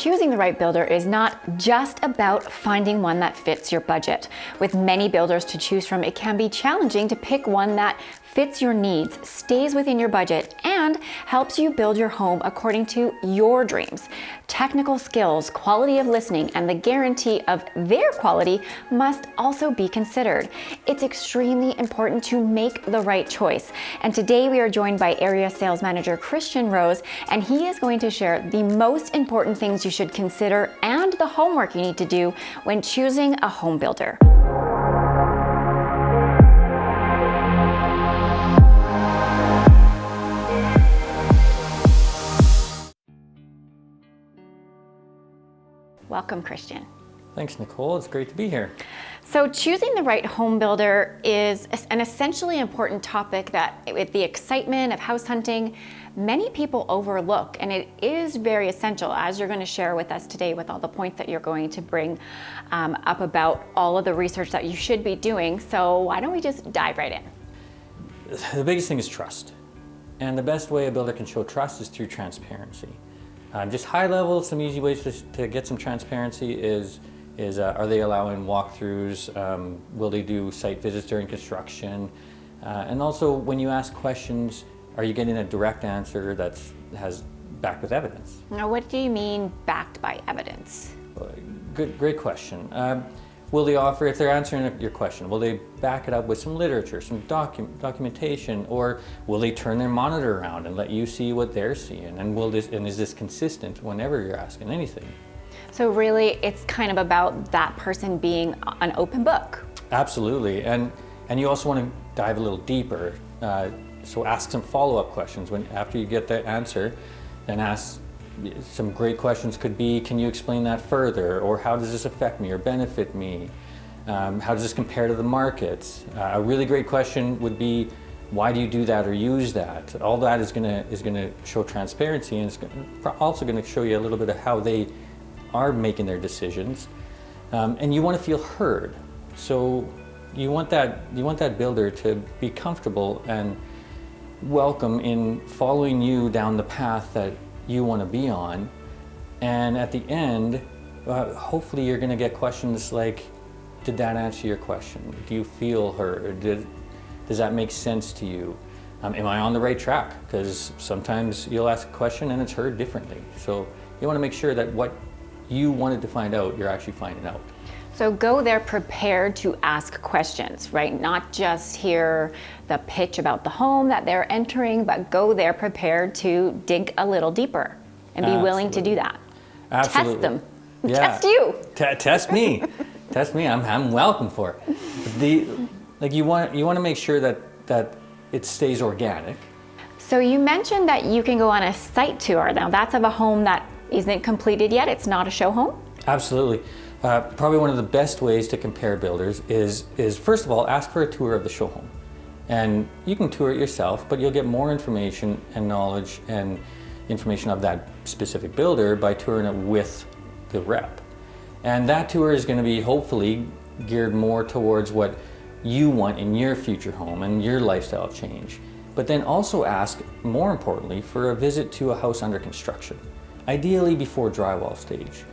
Choosing the right builder is not just about finding one that fits your budget. With many builders to choose from, it can be challenging to pick one that fits your needs, stays within your budget, and helps you build your home according to your dreams. Technical skills, quality of listening, and the guarantee of their quality must also be considered. It's extremely important to make the right choice. And today we are joined by Area Sales Manager Christian Rose, and he is going to share the most important things you should consider and the homework you need to do when choosing a home builder. Welcome, Christian. Thanks, Nicole. It's great to be here. So choosing the right home builder is an essentially important topic that, with the excitement of house hunting, many people overlook, and it is very essential, as you're going to share with us today with all the points that you're going to bring up about all of the research that you should be doing. So why don't we just dive right in? The biggest thing is trust. And the best way a builder can show trust is through transparency. Just high level, some easy ways to get some transparency is are they allowing walkthroughs? Will they do site visits during construction? And also, when you ask questions, are you getting a direct answer that has backed with evidence? Now, what do you mean backed by evidence? Great question. Will they offer, if they're answering your question, will they back it up with some literature, some documentation, or will they turn their monitor around and let you see what they're seeing? And is this consistent whenever you're asking anything? So really, it's kind of about that person being an open book. Absolutely, and you also want to dive a little deeper. So ask some follow-up questions after you get the answer, then ask. Some great questions could be, can you explain that further? Or how does this affect me or benefit me? How does this compare to the market? A really great question would be, why do you do that or use that? All that is gonna show transparency, and it's also gonna show you a little bit of how they are making their decisions. And you wanna feel heard. So you want that builder to be comfortable and welcome in following you down the path that you want to be on. And at the end, hopefully you're going to get questions like, did that answer your question? Do you feel heard? Does that make sense to you? Am I on the right track? Because sometimes you'll ask a question and it's heard differently. So you want to make sure that what you wanted to find out, you're actually finding out. So go there prepared to ask questions, right? Not just hear the pitch about the home that they're entering, but go there prepared to dig a little deeper and be willing to do that. Absolutely. Test them. Yeah. Test you. Test me. Test me. I'm welcome for it. You want to make sure that it stays organic. So you mentioned that you can go on a site tour. Now that's of a home that isn't completed yet. It's not a show home. Absolutely. Probably one of the best ways to compare builders is first of all, ask for a tour of the show home. And you can tour it yourself, but you'll get more information and knowledge and information of that specific builder by touring it with the rep. And that tour is going to be hopefully geared more towards what you want in your future home and your lifestyle change. But then also ask, more importantly, for a visit to a house under construction, ideally before drywall stage.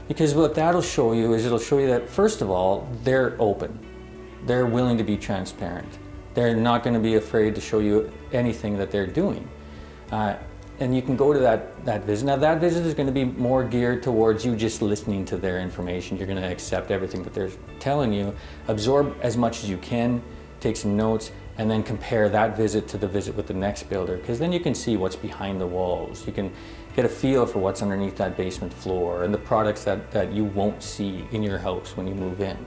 Because what that'll show you is it'll show you that, first of all, they're open. They're willing to be transparent. They're not going to be afraid to show you anything that they're doing. And you can go to that visit. Now that visit is going to be more geared towards you just listening to their information. You're going to accept everything that they're telling you, absorb as much as you can, take some notes, and then compare that visit to the visit with the next builder, because then you can see what's behind the walls. You can get a feel for what's underneath that basement floor and the products that you won't see in your house when you move in.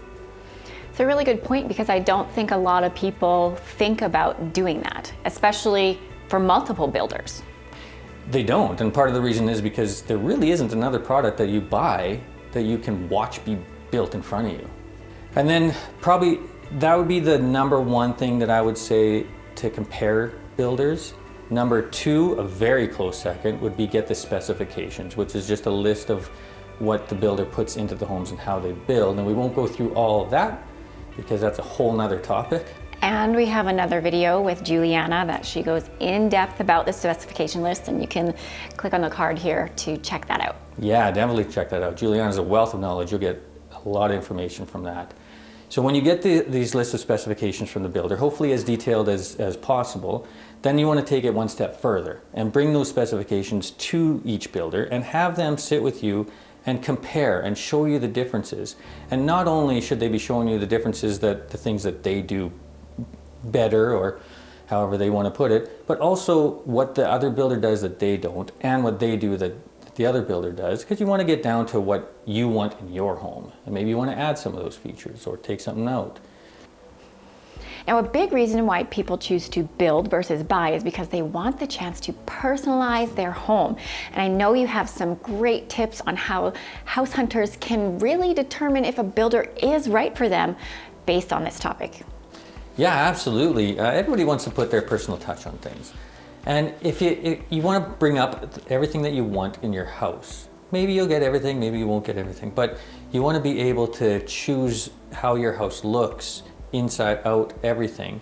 It's a really good point, because I don't think a lot of people think about doing that, especially for multiple builders. They don't, and part of the reason is because there really isn't another product that you buy that you can watch be built in front of you. And then probably that would be the number one thing that I would say to compare builders. Number two, a very close second, would be get the specifications, which is just a list of what the builder puts into the homes and how they build. And we won't go through all of that because that's a whole nother topic. And we have another video with Juliana that she goes in depth about the specification list, and you can click on the card here to check that out. Yeah, definitely check that out. Juliana's a wealth of knowledge. You'll get a lot of information from that. So when you get these lists of specifications from the builder, hopefully as detailed as possible, then you want to take it one step further and bring those specifications to each builder and have them sit with you and compare and show you the differences. And not only should they be showing you the differences, that the things that they do better, or however they want to put it, but also what the other builder does that they don't, and what they do that the other builder does, because you want to get down to what you want in your home. And maybe you want to add some of those features or take something out. Now, a big reason why people choose to build versus buy is because they want the chance to personalize their home. And I know you have some great tips on how house hunters can really determine if a builder is right for them based on this topic. Yeah, absolutely. Everybody wants to put their personal touch on things. And if you want to bring up everything that you want in your house, maybe you'll get everything, maybe you won't get everything, but you want to be able to choose how your house looks, inside out, everything.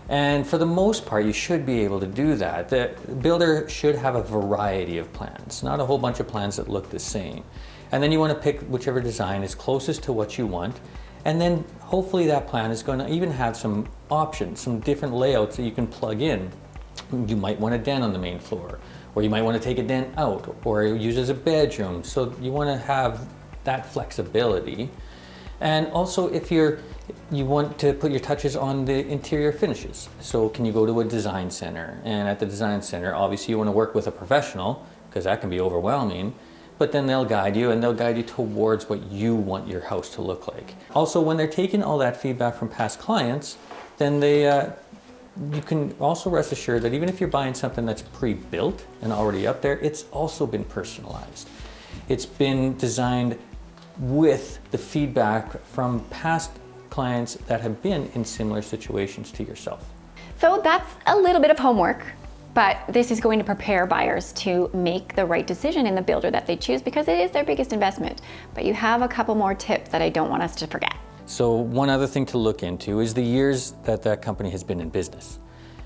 And for the most part, you should be able to do that. The builder should have a variety of plans, not a whole bunch of plans that look the same. And then you want to pick whichever design is closest to what you want. And then hopefully that plan is going to even have some options, some different layouts that you can plug in. You might want a den on the main floor, or you might want to take a den out, or use it as a bedroom. So you want to have that flexibility. And also if you want to put your touches on the interior finishes. So can you go to a design center? And at the design center, obviously you want to work with a professional, because that can be overwhelming. But then they'll guide you, and they'll guide you towards what you want your house to look like. Also, when they're taking all that feedback from past clients, then you can also rest assured that even if you're buying something that's pre-built and already up there, it's also been personalized. It's been designed with the feedback from past clients that have been in similar situations to yourself. So that's a little bit of homework. But this is going to prepare buyers to make the right decision in the builder that they choose, because it is their biggest investment. But you have a couple more tips that I don't want us to forget. So one other thing to look into is the years that company has been in business.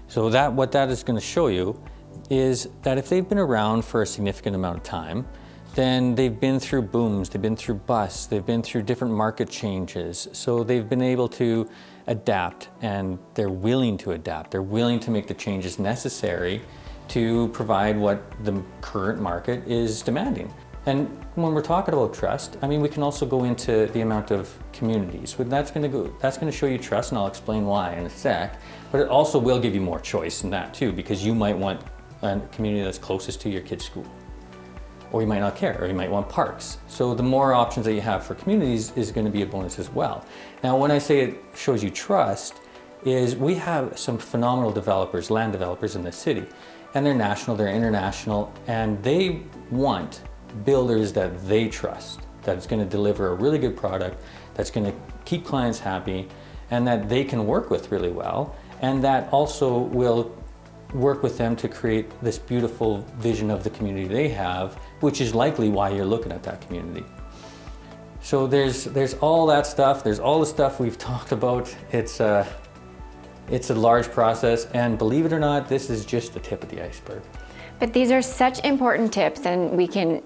So what that is going to show you is that if they've been around for a significant amount of time, then they've been through booms, they've been through busts, they've been through different market changes. So they've been able to adapt, and they're willing to adapt. They're willing to make the changes necessary to provide what the current market is demanding. And when we're talking about trust, I mean, we can also go into the amount of communities. That's going to show you trust, and I'll explain why in a sec. But it also will give you more choice in that too, because you might want a community that's closest to your kid's school. Or you might not care, or you might want parks. So the more options that you have for communities is going to be a bonus as well. Now, when I say it shows you trust, is we have some phenomenal developers, land developers in this city, and they're national, they're international, and they want builders that they trust, that's going to deliver a really good product, that's going to keep clients happy, and that they can work with really well, and that also will work with them to create this beautiful vision of the community they have, which is likely why you're looking at that community. So there's all that stuff. There's all the stuff we've talked about. It's a large process, and believe it or not, this is just the tip of the iceberg. But these are such important tips, and we can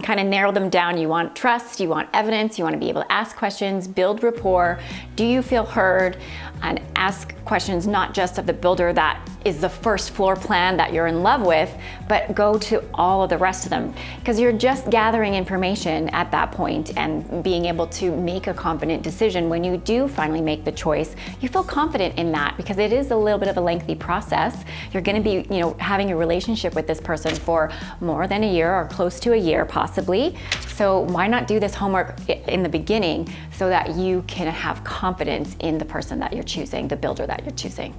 kind of narrow them down. You want trust, you want evidence, you want to be able to ask questions, build rapport. Do you feel heard? And ask questions not just of the builder that is the first floor plan that you're in love with, but go to all of the rest of them, because you're just gathering information at that point and being able to make a confident decision. When you do finally make the choice, you feel confident in that, because it is a little bit of a lengthy process. You're going to be, having a relationship with this person for more than a year, or close to a year possibly. So why not do this homework in the beginning so that you can have confidence in the person that you're choosing, the builder that you're choosing.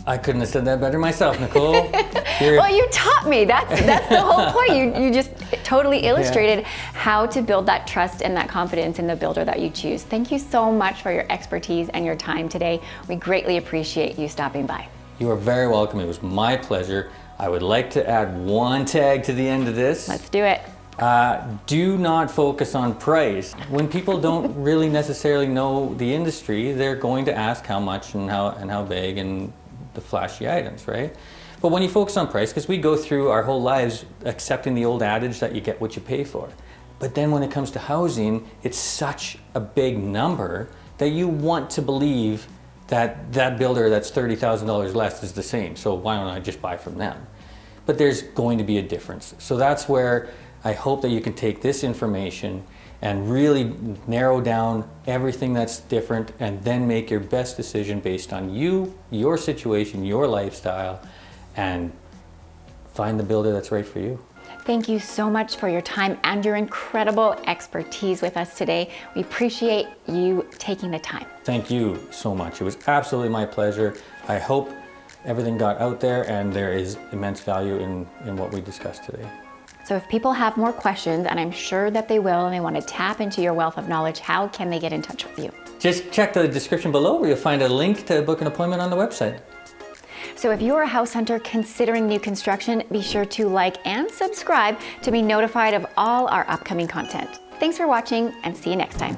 I couldn't have said that better myself, Nicole. Well, you taught me. That's the whole point. You just totally illustrated how to build that trust and that confidence in the builder that you choose. Thank you so much for your expertise and your time today. We greatly appreciate you stopping by. You are very welcome. It was my pleasure. I would like to add one tag to the end of this. Let's do it. Do not focus on price. When people don't really necessarily know the industry, they're going to ask how much and how big and the flashy items, right? But when you focus on price, because we go through our whole lives accepting the old adage that you get what you pay for. But then when it comes to housing, it's such a big number that you want to believe that that builder that's $30,000 less is the same. So why don't I just buy from them? But there's going to be a difference. So that's where I hope that you can take this information and really narrow down everything that's different and then make your best decision based on you, your situation, your lifestyle, and find the builder that's right for you. Thank you so much for your time and your incredible expertise with us today. We appreciate you taking the time. Thank you so much. It was absolutely my pleasure. I hope everything got out there and there is immense value in what we discussed today. So if people have more questions, and I'm sure that they will, and they want to tap into your wealth of knowledge, how can they get in touch with you? Just check the description below where you'll find a link to book an appointment on the website. So if you're a house hunter considering new construction, be sure to like and subscribe to be notified of all our upcoming content. Thanks for watching, and see you next time.